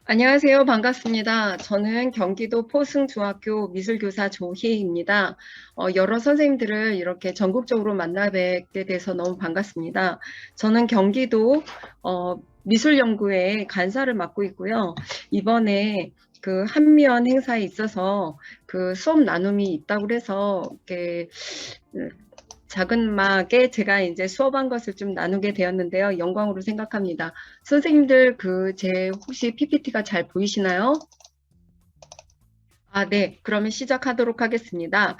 안녕하세요. 반갑습니다. 저는 경기도 포승중학교 미술교사 조희입니다. 여러 선생님들을 이렇게 전국적으로 만나 뵙게 돼서 너무 반갑습니다. 저는 경기도 미술연구회 간사를 맡고 있고요. 이번에 그 한미연 행사에 있어서 그 수업 나눔이 있다고 해서 이렇게 자그마하게 제가 이제 수업한 것을 좀 나누게 되었는데요. 영광으로 생각합니다. 선생님들 제 혹시 PPT가 잘 보이시나요? 네. 그러면 시작하도록 하겠습니다.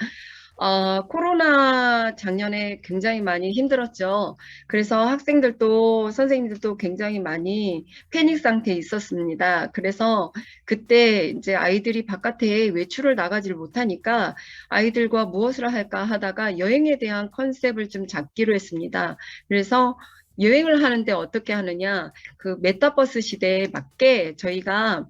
코로나 작년에 굉장히 많이 힘들었죠. 그래서 학생들도 선생님들도 굉장히 많이 패닉 상태에 있었습니다. 그래서 그때 이제 아이들이 바깥에 외출을 나가지를 못하니까 아이들과 무엇을 할까 하다가 여행에 대한 컨셉을 좀 잡기로 했습니다. 그래서 여행을 하는데 어떻게 하느냐, 그 메타버스 시대에 맞게 저희가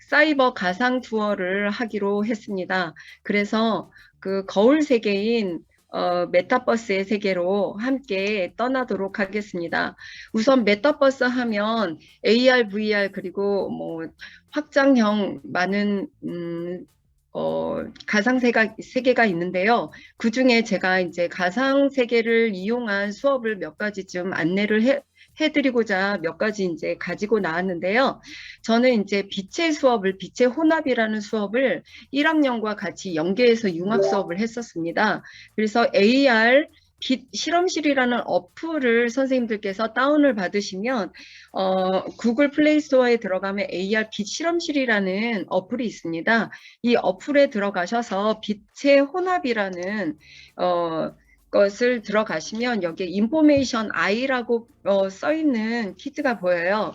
사이버 가상 투어를 하기로 했습니다. 그래서 그 거울 세계인 메타버스의 세계로 함께 떠나도록 하겠습니다. 우선 메타버스 하면 AR, VR 그리고 뭐 확장형 많은 가상 세계가 있는데요. 그 중에 제가 이제 가상 세계를 이용한 수업을 몇 가지 좀 안내를 해드리고자 몇 가지 이제 가지고 나왔는데요. 저는 이제 빛의 혼합이라는 수업을 1학년과 같이 연계해서 융합 수업을 했었습니다. 그래서 AR 빛 실험실이라는 어플을 선생님들께서 다운을 받으시면 구글 플레이 스토어에 들어가면 AR 빛 실험실이라는 어플이 있습니다. 이 어플에 들어가셔서 빛의 혼합이라는 것을 들어가시면 여기에 인포메이션 I라고 써 있는 키트가 보여요.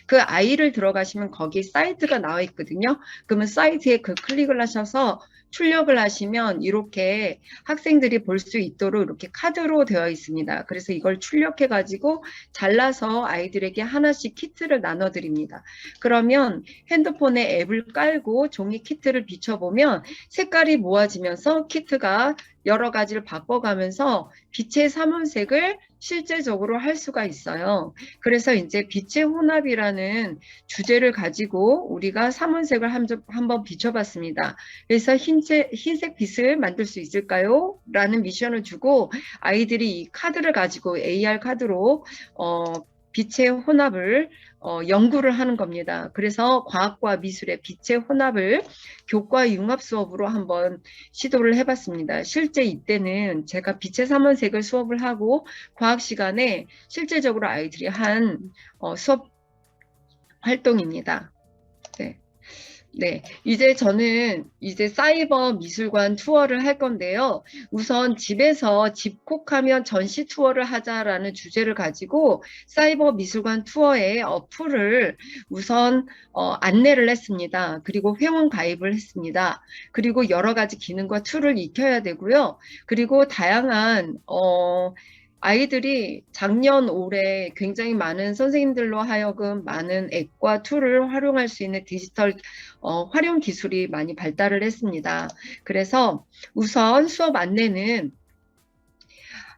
그 I를 들어가시면 거기 사이트가 나와 있거든요. 그러면 사이트에 그 클릭을 하셔서 출력을 하시면 이렇게 학생들이 볼 수 있도록 이렇게 카드로 되어 있습니다. 그래서 이걸 출력해 가지고 잘라서 아이들에게 하나씩 키트를 나눠 드립니다. 그러면 핸드폰에 앱을 깔고 종이 키트를 비춰보면 색깔이 모아지면서 키트가 여러 가지를 바꿔가면서 빛의 삼원색을 실제적으로 할 수가 있어요. 그래서 이제 빛의 혼합이라는 주제를 가지고 우리가 삼원색을 한번 비춰봤습니다. 그래서 흰색 빛을 만들 수 있을까요? 라는 미션을 주고 아이들이 이 카드를 가지고 AR 카드로 빛의 혼합을 연구를 하는 겁니다. 그래서 과학과 미술의 빛의 혼합을 교과 융합 수업으로 한번 시도를 해봤습니다. 실제 이때는 제가 빛의 삼원색을 수업을 하고 과학 시간에 실제적으로 아이들이 한 수업 활동입니다. 네. 네, 이제 저는 사이버 미술관 투어를 할 건데요. 우선 집에서 집콕하면 전시 투어를 하자라는 주제를 가지고 사이버 미술관 투어의 어플을 우선 안내를 했습니다. 그리고 회원 가입을 했습니다. 그리고 여러 가지 기능과 툴을 익혀야 되고요. 그리고 다양한 아이들이 작년, 올해 굉장히 많은 선생님들로 하여금 많은 앱과 툴을 활용할 수 있는 디지털 활용 기술이 많이 발달을 했습니다. 그래서 우선 수업 안내는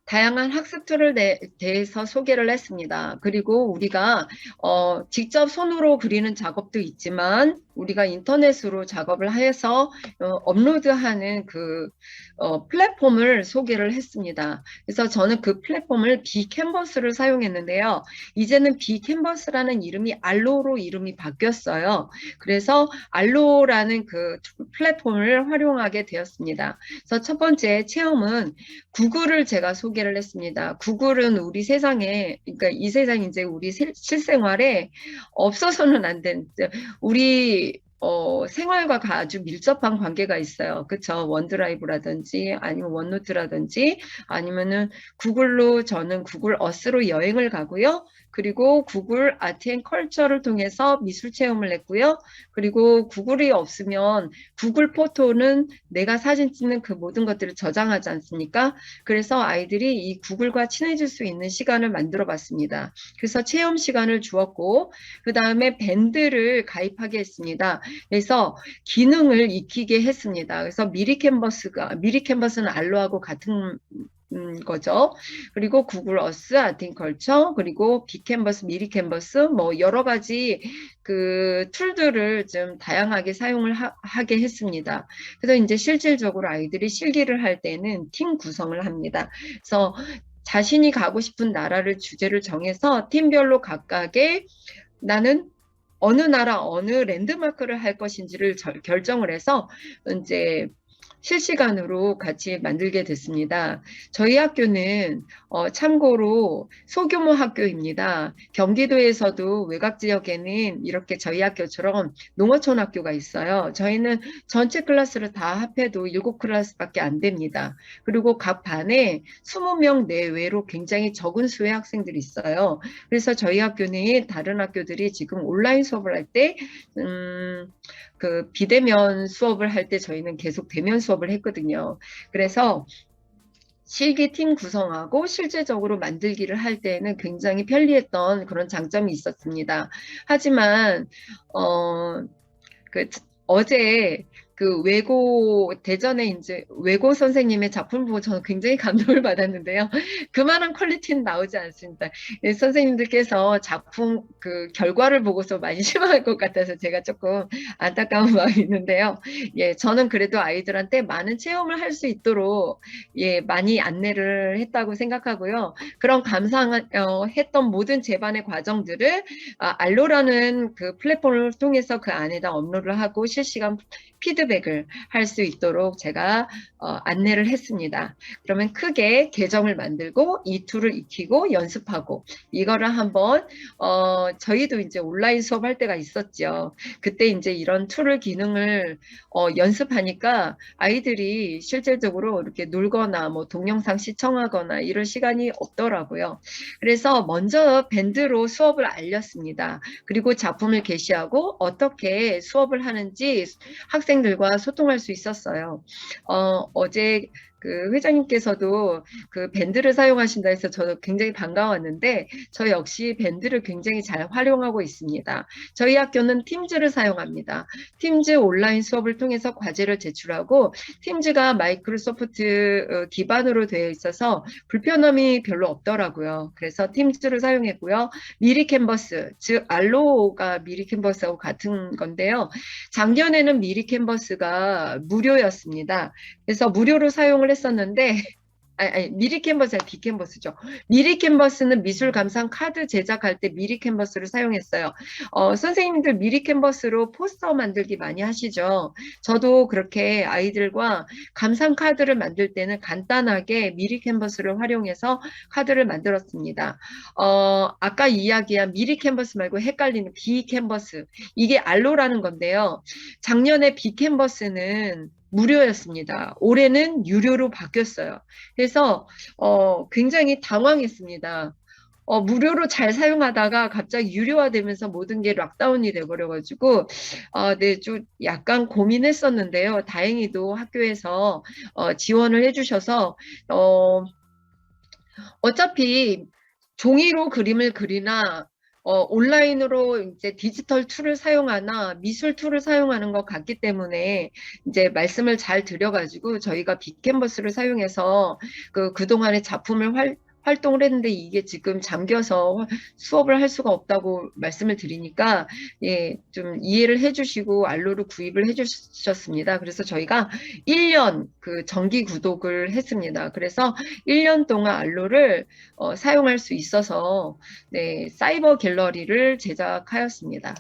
다양한 학습 툴을 대해서 소개를 했습니다. 그리고 우리가 직접 손으로 그리는 작업도 있지만 우리가 인터넷으로 작업을 해서 업로드하는 그 플랫폼을 소개를 했습니다. 그래서 저는 그 플랫폼을 비캔버스를 사용했는데요. 이제는 비캔버스라는 이름이 알로로 이름이 바뀌었어요. 그래서 알로라는 그 플랫폼을 활용하게 되었습니다. 그래서 첫 번째 체험은 구글을 제가 소개를 했습니다. 구글은 우리 세상에, 그러니까 이 세상이 이제 우리 실생활에 없어서는 안 되는, 우리 생활과 아주 밀접한 관계가 있어요. 그쵸? 원드라이브라든지 아니면 원노트라든지 아니면은 저는 구글 어스로 여행을 가고요. 그리고 구글 아트 앤 컬처를 통해서 미술 체험을 했고요. 그리고 구글이 없으면 구글 포토는 내가 사진 찍는 그 모든 것들을 저장하지 않습니까? 그래서 아이들이 이 구글과 친해질 수 있는 시간을 만들어 봤습니다. 그래서 체험 시간을 주었고 그 다음에 밴드를 가입하게 했습니다. 그래서 기능을 익히게 했습니다. 그래서 미리 캔버스는 알로하고 같은 거죠. 그리고 구글 어스, 아트앤컬처, 그리고 빅캔버스, 미리 캔버스, 뭐 여러 가지 그 툴들을 좀 다양하게 사용을 하게 했습니다. 그래서 이제 실질적으로 아이들이 실기를 할 때는 팀 구성을 합니다. 그래서 자신이 가고 싶은 나라를 주제를 정해서 팀별로 각각의 나는 어느 나라, 어느 랜드마크를 할 것인지를 결정을 해서 이제 실시간으로 같이 만들게 됐습니다. 저희 학교는 참고로 소규모 학교입니다. 경기도에서도 외곽 지역에는 이렇게 저희 학교처럼 농어촌 학교가 있어요. 저희는 전체 클래스를 다 합해도 7클래스밖에 안 됩니다. 그리고 각 반에 20명 내외로 굉장히 적은 수의 학생들이 있어요. 그래서 저희 학교는 다른 학교들이 지금 온라인 수업을 할 때 그 비대면 수업을 할 때 저희는 계속 대면 수업을 했거든요. 그래서 실기팀 구성하고 실제적으로 만들기를 할 때는 굉장히 편리했던 그런 장점이 있었습니다. 하지만 어제 그 대전에 이제 외고 선생님의 작품 보고 저는 굉장히 감동을 받았는데요. 그만한 퀄리티는 나오지 않습니다. 예, 선생님들께서 작품 그 결과를 보고서 많이 실망할 것 같아서 제가 조금 안타까운 마음이 있는데요. 예, 저는 그래도 아이들한테 많은 체험을 할 수 있도록 예, 많이 안내를 했다고 생각하고요. 그런 했던 모든 제반의 과정들을 알로라는 그 플랫폼을 통해서 그 안에다 업로드를 하고 실시간 피드백을 할 수 있도록 제가 안내를 했습니다. 그러면 크게 계정을 만들고 이 툴을 익히고 연습하고 이거를 한번 저희도 이제 온라인 수업할 때가 있었죠. 그때 이제 이런 툴을 기능을 연습하니까 아이들이 실질적으로 이렇게 놀거나 뭐 동영상 시청하거나 이럴 시간이 없더라고요. 그래서 먼저 밴드로 수업을 알렸습니다. 그리고 작품을 게시하고 어떻게 수업을 하는지 학생들과 소통할 수 있었어요. 어제 그 회장님께서도 그 밴드를 사용하신다 해서 저도 굉장히 반가웠는데 저 역시 밴드를 굉장히 잘 활용하고 있습니다. 저희 학교는 팀즈를 사용합니다. 팀즈 온라인 수업을 통해서 과제를 제출하고 팀즈가 마이크로소프트 기반으로 되어 있어서 불편함이 별로 없더라고요. 그래서 팀즈를 사용했고요. 미리 캔버스, 즉 알로가 미리 캔버스하고 같은 건데요. 작년에는 미리 캔버스가 무료였습니다. 그래서 무료로 사용을 했었는데 미리 캔버스가 빅캔버스죠. 미리 캔버스는 미술 감상 카드 제작할 때 미리 캔버스를 사용했어요. 선생님들 미리 캔버스로 포스터 만들기 많이 하시죠. 저도 그렇게 아이들과 감상 카드를 만들 때는 간단하게 미리 캔버스를 활용해서 카드를 만들었습니다. 아까 이야기한 미리 캔버스 말고 헷갈리는 빅캔버스, 이게 알로라는 건데요. 작년에 빅캔버스는 무료였습니다. 올해는 유료로 바뀌었어요. 그래서 굉장히 당황했습니다. 무료로 잘 사용하다가 갑자기 유료화되면서 모든 게 락다운이 돼버려가지고 네, 좀 약간 고민했었는데요. 다행히도 학교에서 지원을 해주셔서 어차피 종이로 그림을 그리나 온라인으로 이제 디지털 툴을 사용하나 미술 툴을 사용하는 것 같기 때문에 이제 말씀을 잘 드려가지고 저희가 빅캔버스를 사용해서 그동안의 작품을 활동을 했는데 이게 지금 잠겨서 수업을 할 수가 없다고 말씀을 드리니까 예, 좀 이해를 해주시고 알로를 구입을 해주셨습니다. 그래서 저희가 1년 그 정기 구독을 했습니다. 그래서 1년 동안 알로를 사용할 수 있어서 네, 사이버 갤러리를 제작하였습니다.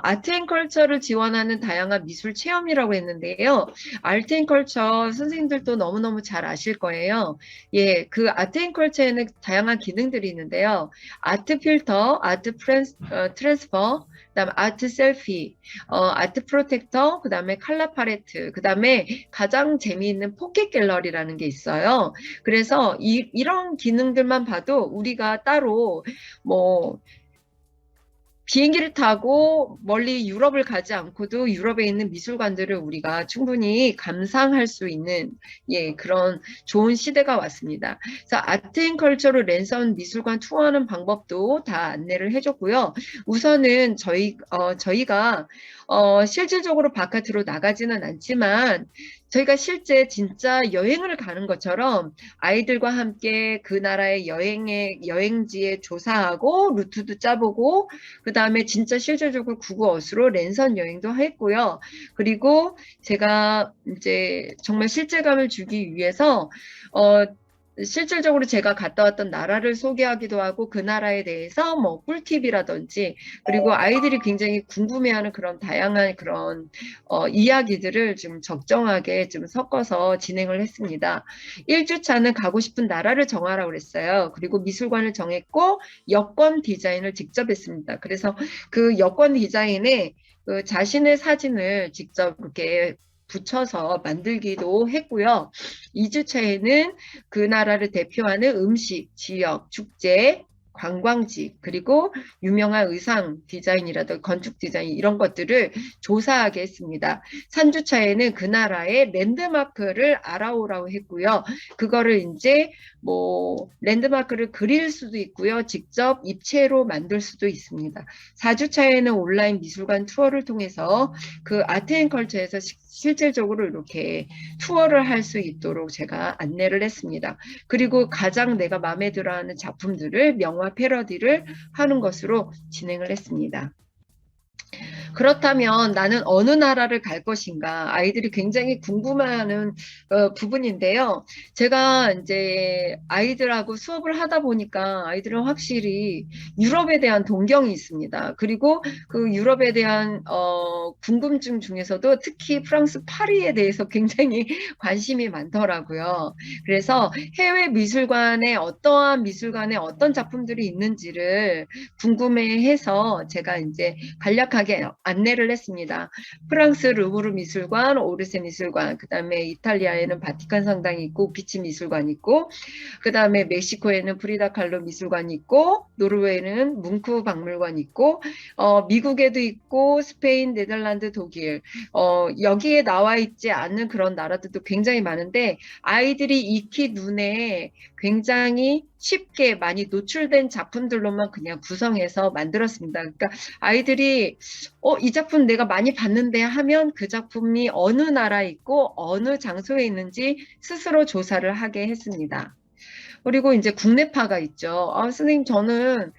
아트앤컬처를 지원하는 다양한 미술 체험이라고 했는데요. 아트앤컬처 선생님들도 너무너무 잘 아실 거예요. 예, 그 아트앤컬처에는 다양한 기능들이 있는데요. 아트 필터, 아트 트랜스퍼, 그다음 아트 셀피, 아트 프로텍터, 그다음에 칼라 팔레트, 그다음에 가장 재미있는 포켓 갤러리라는 게 있어요. 그래서 이런 기능들만 봐도 우리가 따로 뭐 비행기를 타고 멀리 유럽을 가지 않고도 유럽에 있는 미술관들을 우리가 충분히 감상할 수 있는 예, 그런 좋은 시대가 왔습니다. 그래서 아트앤컬처로 랜선 미술관 투어하는 방법도 다 안내를 해줬고요. 우선은 저희가 실질적으로 바깥으로 나가지는 않지만 저희가 실제 진짜 여행을 가는 것처럼 아이들과 함께 그 나라의 여행지에 조사하고 루트도 짜보고 그 다음에 진짜 실질적으로 구글어스로 랜선 여행도 했고요. 그리고 제가 이제 정말 실제감을 주기 위해서 실질적으로 제가 갔다 왔던 나라를 소개하기도 하고 그 나라에 대해서 뭐 꿀팁이라든지 그리고 아이들이 굉장히 궁금해하는 그런 다양한 그런 이야기들을 좀 적정하게 좀 섞어서 진행을 했습니다. 1주차는 가고 싶은 나라를 정하라고 그랬어요. 그리고 미술관을 정했고 여권 디자인을 직접 했습니다. 그래서 그 여권 디자인에 그 자신의 사진을 직접 이렇게 붙여서 만들기도 했고요. 2주차에는 그 나라를 대표하는 음식, 지역, 축제, 관광지, 그리고 유명한 의상 디자인이라든가 건축 디자인 이런 것들을 조사하게 했습니다. 3주차에는 그 나라의 랜드마크를 알아오라고 했고요. 그거를 이제 뭐 랜드마크를 그릴 수도 있고요. 직접 입체로 만들 수도 있습니다. 4주차에는 온라인 미술관 투어를 통해서 그 아트앤컬처에서 실질적으로 이렇게 투어를 할 수 있도록 제가 안내를 했습니다. 그리고 가장 내가 마음에 들어하는 작품들을 명화 패러디를 하는 것으로 진행을 했습니다. 그렇다면 나는 어느 나라를 갈 것인가? 아이들이 굉장히 궁금해하는 부분인데요. 제가 이제 아이들하고 수업을 하다 보니까 아이들은 확실히 유럽에 대한 동경이 있습니다. 그리고 그 유럽에 대한 궁금증 중에서도 특히 프랑스 파리에 대해서 굉장히 관심이 많더라고요. 그래서 해외 미술관에 어떠한 미술관에 어떤 작품들이 있는지를 궁금해해서 제가 이제 간략하게 안내를 했습니다. 프랑스 루브르 미술관, 오르세 미술관, 그 다음에 이탈리아에는 바티칸 성당이 있고 우피치 미술관이 있고 그 다음에 멕시코에는 프리다 칼로 미술관이 있고 노르웨이는 뭉크 박물관이 있고 미국에도 있고 스페인, 네덜란드, 독일 여기에 나와 있지 않는 그런 나라들도 굉장히 많은데 아이들이 익히 눈에 굉장히 쉽게 많이 노출된 작품들로만 그냥 구성해서 만들었습니다. 그러니까 아이들이 이 작품 내가 많이 봤는데 하면 그 작품이 어느 나라에 있고 어느 장소에 있는지 스스로 조사를 하게 했습니다. 그리고 이제 국내파가 있죠. 선생님, 저는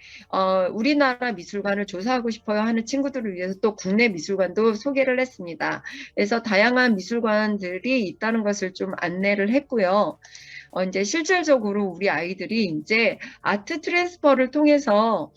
우리나라 미술관을 조사하고 싶어요 하는 친구들을 위해서 또 국내 미술관도 소개를 했습니다. 그래서 다양한 미술관들이 있다는 것을 좀 안내를 했고요. 이제 실질적으로 우리 아이들이 이제 아트 트랜스퍼를 통해서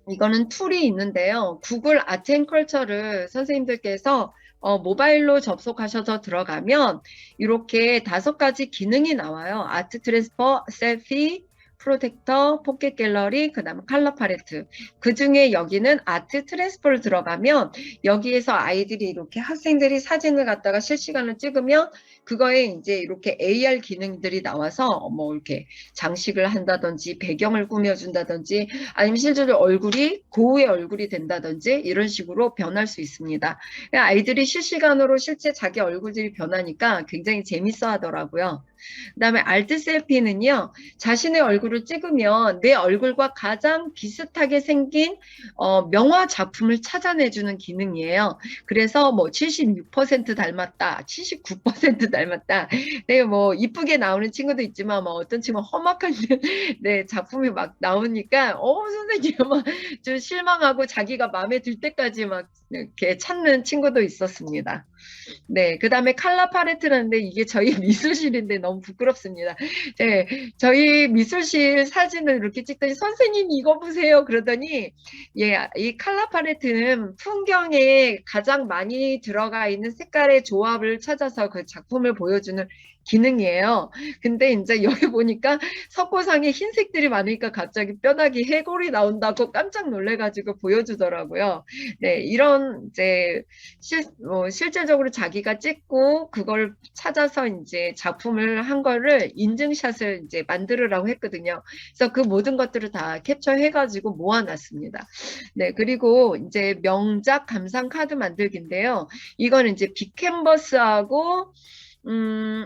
이거는 툴이 있는데요. 구글 아트앤컬처를 선생님들께서 모바일로 접속하셔서 들어가면 이렇게 5가지 기능이 나와요. 아트 트랜스퍼, 셀피, 프로텍터, 포켓 갤러리, 그 다음에 컬러 팔레트. 그 중에 여기는 아트 트랜스퍼를 들어가면 여기에서 아이들이 이렇게 학생들이 사진을 갖다가 실시간으로 찍으면 그거에 이제 이렇게 AR 기능들이 나와서 뭐 이렇게 장식을 한다든지 배경을 꾸며준다든지 아니면 실제로 얼굴이 고우의 얼굴이 된다든지 이런 식으로 변할 수 있습니다. 아이들이 실시간으로 실제 자기 얼굴들이 변하니까 굉장히 재밌어 하더라고요. 그다음에 알트 셀피는요. 자신의 얼굴을 찍으면 내 얼굴과 가장 비슷하게 생긴 명화 작품을 찾아내주는 기능이에요. 그래서 뭐 76% 닮았다, 79% 닮았다. 네, 뭐 이쁘게 나오는 친구도 있지만 뭐 어떤 친구는 험악한 네, 작품이 막 나오니까 선생님 막 좀 실망하고 자기가 마음에 들 때까지 막 이렇게 찾는 친구도 있었습니다. 네, 그 다음에 칼라 팔레트라는데 이게 저희 미술실인데 너무 부끄럽습니다. 네, 저희 미술실 사진을 이렇게 찍더니 선생님 이거 보세요 그러더니 예, 이 칼라 팔레트는 풍경에 가장 많이 들어가 있는 색깔의 조합을 찾아서 그 작품을 보여주는 기능이에요. 근데 이제 여기 보니까 석고상에 흰색들이 많으니까 갑자기 뼈다귀 해골이 나온다고 깜짝 놀래가지고 보여주더라고요. 네, 이런 한번 이제 실질적으로 자기가 찍고 그걸 찾아서 이제 작품을 한 거를 인증샷을 이제 만들으라고 했거든요. 그래서 그 모든 것들을 다 캡처해가지고 모아놨습니다. 네, 그리고 이제 명작 감상 카드 만들기인데요. 이거는 이제 빅캔버스하고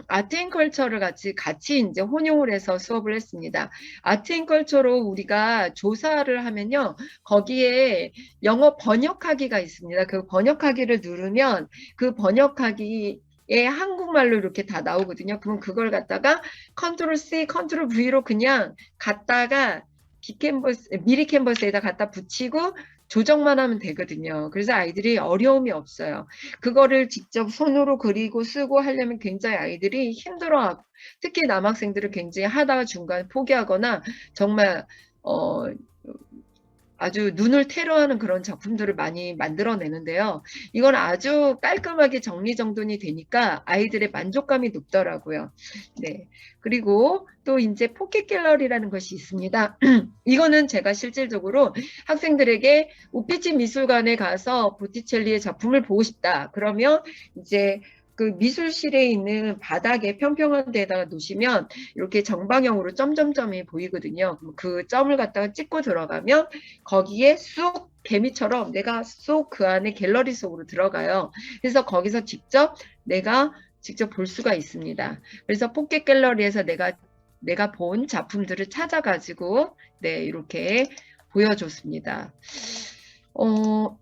아트앤컬처를 같이 이제 혼용을 해서 수업을 했습니다. 아트앤컬처로 우리가 조사를 하면요. 거기에 영어 번역하기가 있습니다. 그 번역하기를 누르면 그 번역하기 에 한국말로 이렇게 다 나오거든요. 그럼 그걸 갖다가 컨트롤 C, 컨트롤 V로 그냥 갖다가 미리 캔버스에다 갖다 붙이고 조정만 하면 되거든요. 그래서 아이들이 어려움이 없어요. 그거를 직접 손으로 그리고 쓰고 하려면 굉장히 아이들이 힘들어하고, 특히 남학생들은 굉장히 하다가 중간에 포기하거나 정말 아주 눈을 테러하는 그런 작품들을 많이 만들어내는데요. 이건 아주 깔끔하게 정리정돈이 되니까 아이들의 만족감이 높더라고요. 네. 그리고 또 이제 포켓 갤러리라는 것이 있습니다. 이거는 제가 실질적으로 학생들에게 우피치 미술관에 가서 보티첼리의 작품을 보고 싶다. 그러면 이제 그 미술실에 있는 바닥에 평평한 데다가 놓으시면 이렇게 정방형으로 점점점이 보이거든요. 그 점을 갖다가 찍고 들어가면 거기에 쑥 개미처럼 내가 쏙 그 안에 갤러리 속으로 들어가요. 그래서 거기서 내가 직접 볼 수가 있습니다. 그래서 포켓 갤러리에서 내가 본 작품들을 찾아가지고 네, 이렇게 보여줬습니다. 또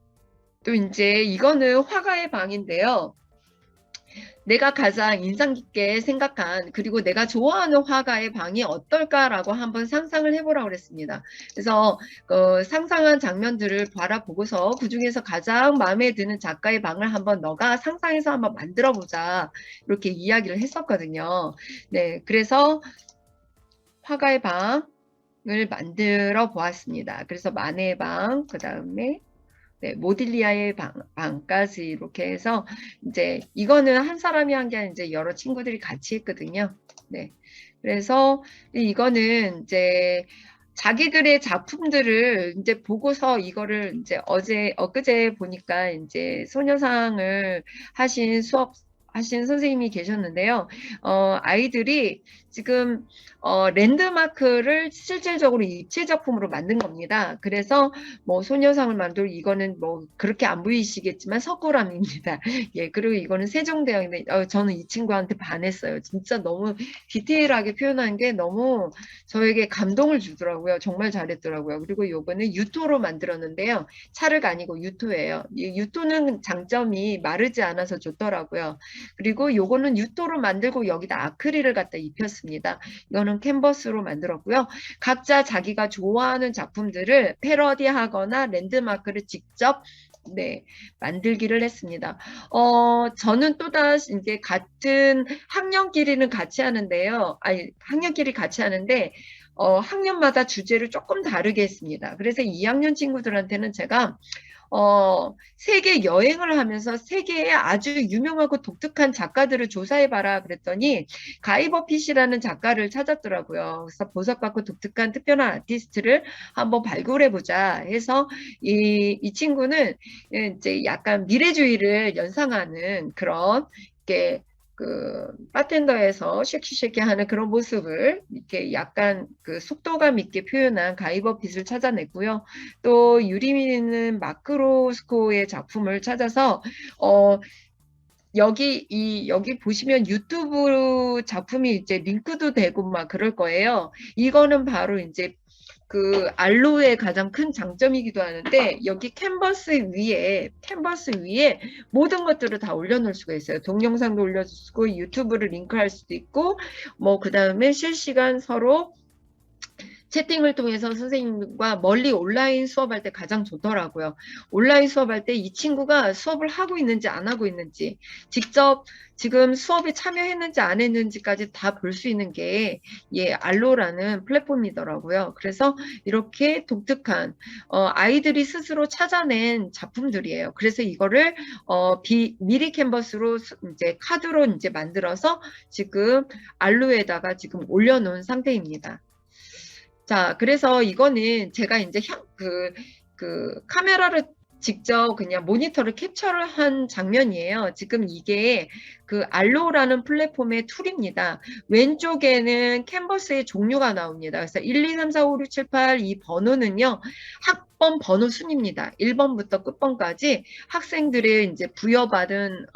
이제 이거는 화가의 방인데요. 내가 가장 인상 깊게 생각한 그리고 내가 좋아하는 화가의 방이 어떨까라고 한번 상상을 해보라고 그랬습니다. 그래서 상상한 장면들을 바라보고서 그중에서 가장 마음에 드는 작가의 방을 한번 너가 상상해서 한번 만들어보자 이렇게 이야기를 했었거든요. 네, 그래서 화가의 방을 만들어 보았습니다. 그래서 마네의 방, 그 다음에 네, 모딜리아의 방까지 이렇게 해서 이제 이거는 한 사람이 한 게 아니라 이제 여러 친구들이 같이 했거든요. 네. 그래서 이거는 이제 자기들의 작품들을 이제 보고서 이거를 이제 엊그제 보니까 이제 소녀상을 하신 선생님이 계셨는데요. 아이들이 지금 랜드마크를 실질적으로 입체 작품으로 만든 겁니다. 그래서 뭐 소녀상을 만들고 이거는 뭐 그렇게 안 보이시겠지만 석굴암입니다. 예, 그리고 이거는 세종대왕인데 저는 이 친구한테 반했어요. 진짜 너무 디테일하게 표현한 게 너무 저에게 감동을 주더라고요. 정말 잘했더라고요. 그리고 요거는 유토로 만들었는데요. 찰흙 아니고 유토예요. 유토는 장점이 마르지 않아서 좋더라고요. 그리고 요거는 유토로 만들고 여기다 아크릴을 갖다 입혔습니다. 이거는 캔버스로 만들었고요. 각자 자기가 좋아하는 작품들을 패러디하거나 랜드마크를 직접 네, 만들기를 했습니다. 저는 또다시 이제 같은 학년끼리는 같이 하는데요. 학년끼리 같이 하는데, 학년마다 주제를 조금 다르게 했습니다. 그래서 2학년 친구들한테는 제가 세계 여행을 하면서 세계의 아주 유명하고 독특한 작가들을 조사해봐라 그랬더니 가이버 핏이라는 작가를 찾았더라고요. 그래서 보석 같고 독특한 특별한 아티스트를 한번 발굴해보자 해서 이 친구는 이제 약간 미래주의를 연상하는 그런 게 바텐더에서 쉐키쉐키 하는 그런 모습을 이렇게 약간 그 속도감 있게 표현한 가이버 핏을 찾아냈고요. 또 유리미는 마크로스코의 작품을 찾아서 여기 보시면 유튜브 작품이 이제 링크도 되고 막 그럴 거예요. 이거는 바로 이제 그 알로의 가장 큰 장점이기도 하는데 여기 캔버스 위에 모든 것들을 다 올려놓을 수가 있어요. 동영상도 올려줄 수 있고 유튜브를 링크할 수도 있고 뭐 그 다음에 실시간 서로 채팅을 통해서 선생님과 멀리 온라인 수업할 때 가장 좋더라고요. 온라인 수업할 때 이 친구가 수업을 하고 있는지 안 하고 있는지 직접 지금 수업에 참여했는지 안 했는지까지 다 볼 수 있는 게 알로라는 플랫폼이더라고요. 그래서 이렇게 독특한 아이들이 스스로 찾아낸 작품들이에요. 그래서 이거를 미리 캔버스로 이제 카드로 이제 만들어서 지금 알로에다가 지금 올려놓은 상태입니다. 자, 그래서 이거는 제가 이제 카메라를 직접 그냥 모니터를 캡처를 한 장면이에요. 지금 이게 그 알로라는 플랫폼의 툴입니다. 왼쪽에는 캔버스의 종류가 나옵니다. 그래서 1, 2, 3, 4, 5, 6, 7, 8 이 번호는요. 학번 번호 순입니다. 1번부터 끝번까지 학생들의 이제 부여받은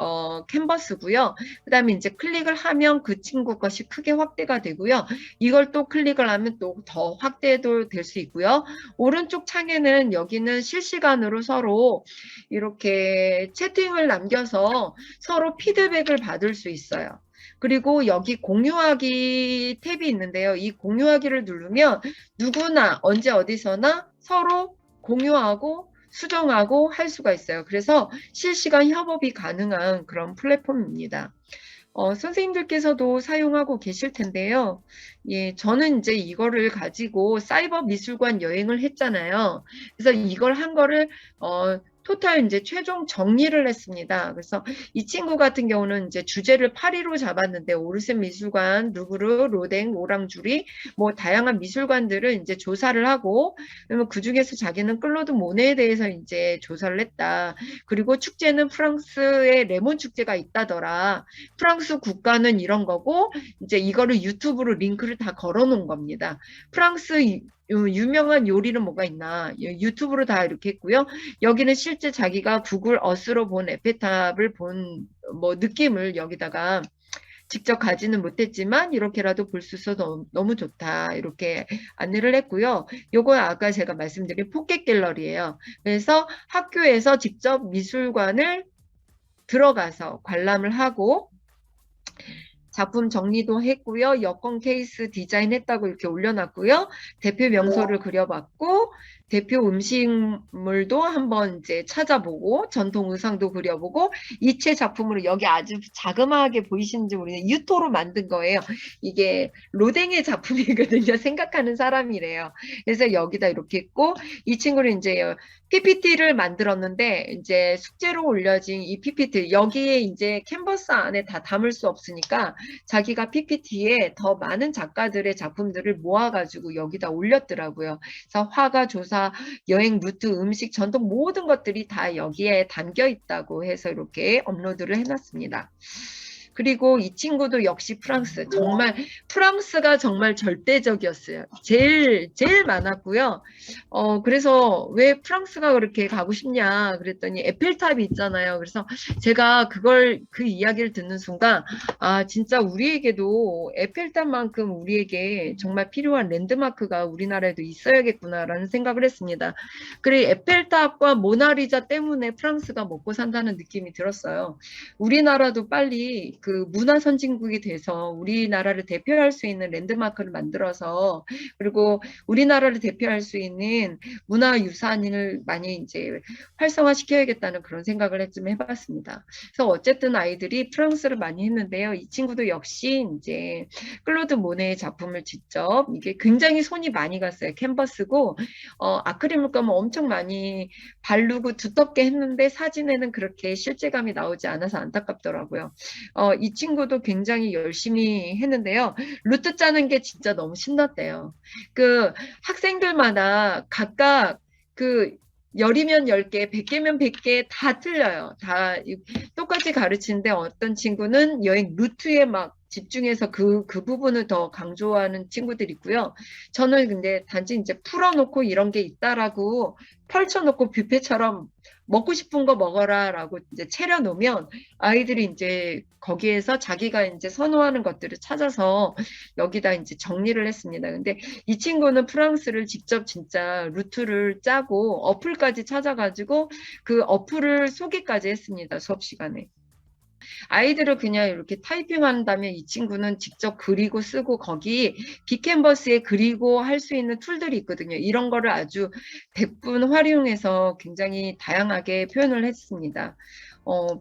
캔버스고요. 그다음에 이제 클릭을 하면 그 친구 것이 크게 확대가 되고요. 이걸 또 클릭을 하면 또 더 확대도 될 수 있고요. 오른쪽 창에는 여기는 실시간으로 서로 이렇게 채팅을 남겨서 서로 피드백을 받을 수 있어요. 그리고 여기 공유하기 탭이 있는데요. 이 공유하기를 누르면 누구나 언제 어디서나 서로 공유하고 수정하고 할 수가 있어요. 그래서 실시간 협업이 가능한 그런 플랫폼입니다. 선생님들께서도 사용하고 계실 텐데요. 예, 저는 이제 이거를 가지고 사이버 미술관 여행을 했잖아요. 그래서 이걸 한 거를, 토탈 이제 최종 정리를 했습니다. 그래서 이 친구 같은 경우는 이제 주제를 파리로 잡았는데, 오르센 미술관, 루브르, 로댕, 오랑주리, 뭐 다양한 미술관들을 이제 조사를 하고, 그러면 그 중에서 자기는 클로드 모네에 대해서 이제 조사를 했다. 그리고 축제는 프랑스의 레몬 축제가 있다더라. 프랑스 국가는 이런 거고 이제 이거를 유튜브로 링크를 다 걸어 놓은 겁니다. 프랑스 유명한 요리는 뭐가 있나 유튜브로 다 이렇게 했고요. 여기는 실제 자기가 구글 어스로 본 에펠탑을 본 뭐 느낌을 여기다가 직접 가지는 못했지만 이렇게라도 볼 수 있어서 너무 좋다 이렇게 안내를 했고요. 요거 아까 제가 말씀드린 포켓 갤러리예요. 그래서 학교에서 직접 미술관을 들어가서 관람을 하고 작품 정리도 했고요. 여권 케이스 디자인했다고 이렇게 올려놨고요. 대표 명소를 그려봤고 대표 음식물도 한번 이제 찾아보고 전통 의상도 그려보고 이체 작품으로 여기 아주 자그마하게 보이시는지 모르겠는데 유토로 만든 거예요. 이게 로댕의 작품이거든요. 생각하는 사람이래요. 그래서 여기다 이렇게 했고 이 친구는 이제 PPT를 만들었는데 이제 숙제로 올려진 이 PPT 여기에 이제 캔버스 안에 다 담을 수 없으니까 자기가 PPT에 더 많은 작가들의 작품들을 모아가지고 여기다 올렸더라고요. 그래서 화가, 조사, 여행 루트, 음식, 전통 모든 것들이 다 여기에 담겨 있다고 해서 이렇게 업로드를 해놨습니다. 그리고 이 친구도 역시 프랑스, 정말 프랑스가 정말 절대적이었어요. 제일 많았고요. 그래서 왜 프랑스가 그렇게 가고 싶냐 그랬더니 에펠탑이 있잖아요. 그래서 제가 그 이야기를 듣는 순간 아 진짜 우리에게도 에펠탑만큼 우리에게 정말 필요한 랜드마크가 우리나라에도 있어야겠구나라는 생각을 했습니다. 그리고 에펠탑과 모나리자 때문에 프랑스가 먹고 산다는 느낌이 들었어요. 우리나라도 빨리 그 문화 선진국이 돼서 우리나라를 대표할 수 있는 랜드마크를 만들어서 그리고 우리나라를 대표할 수 있는 문화유산을 많이 이제 활성화시켜야겠다는 그런 생각을 좀 해봤습니다. 그래서 어쨌든 아이들이 프랑스를 많이 했는데요. 이 친구도 역시 이제 클로드 모네의 작품을 직접 이게 굉장히 손이 많이 갔어요. 캔버스고 아크릴 물감을 엄청 많이 바르고 두텁게 했는데 사진에는 그렇게 실제감이 나오지 않아서 안타깝더라고요. 이 친구도 굉장히 열심히 했는데요. 루트 짜는 게 진짜 너무 신났대요. 그 학생들마다 각각 그 10이면 10개, 100개면 100개 다 틀려요. 다 똑같이 가르치는데 어떤 친구는 여행 루트에 막 집중해서 그 부분을 더 강조하는 친구들이 있고요. 저는 근데 단지 이제 풀어놓고 이런 게 있다라고 펼쳐놓고 뷔페처럼 먹고 싶은 거 먹어라라고 이제 차려놓으면 아이들이 이제 거기에서 자기가 이제 선호하는 것들을 찾아서 여기다 이제 정리를 했습니다. 근데 이 친구는 프랑스를 직접 진짜 루트를 짜고 어플까지 찾아가지고 그 어플을 소개까지 했습니다. 수업 시간에. 아이들을 그냥 이렇게 타이핑한 다음에 이 친구는 직접 그리고 쓰고 거기 빅캔버스에 그리고 할 수 있는 툴들이 있거든요. 이런 거를 아주 100분 활용해서 굉장히 다양하게 표현을 했습니다.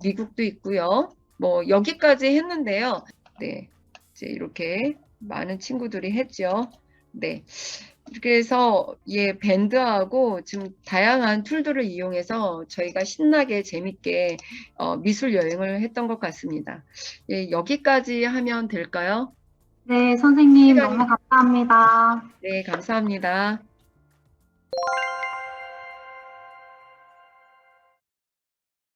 미국도 있고요. 뭐 여기까지 했는데요. 네, 이제 이렇게 많은 친구들이 했죠. 네. 그래서 예 밴드하고 지금 다양한 툴들을 이용해서 저희가 신나게 재밌게 미술 여행을 했던 것 같습니다. 예, 여기까지 하면 될까요? 네, 선생님 시간이 너무 감사합니다. 네, 감사합니다.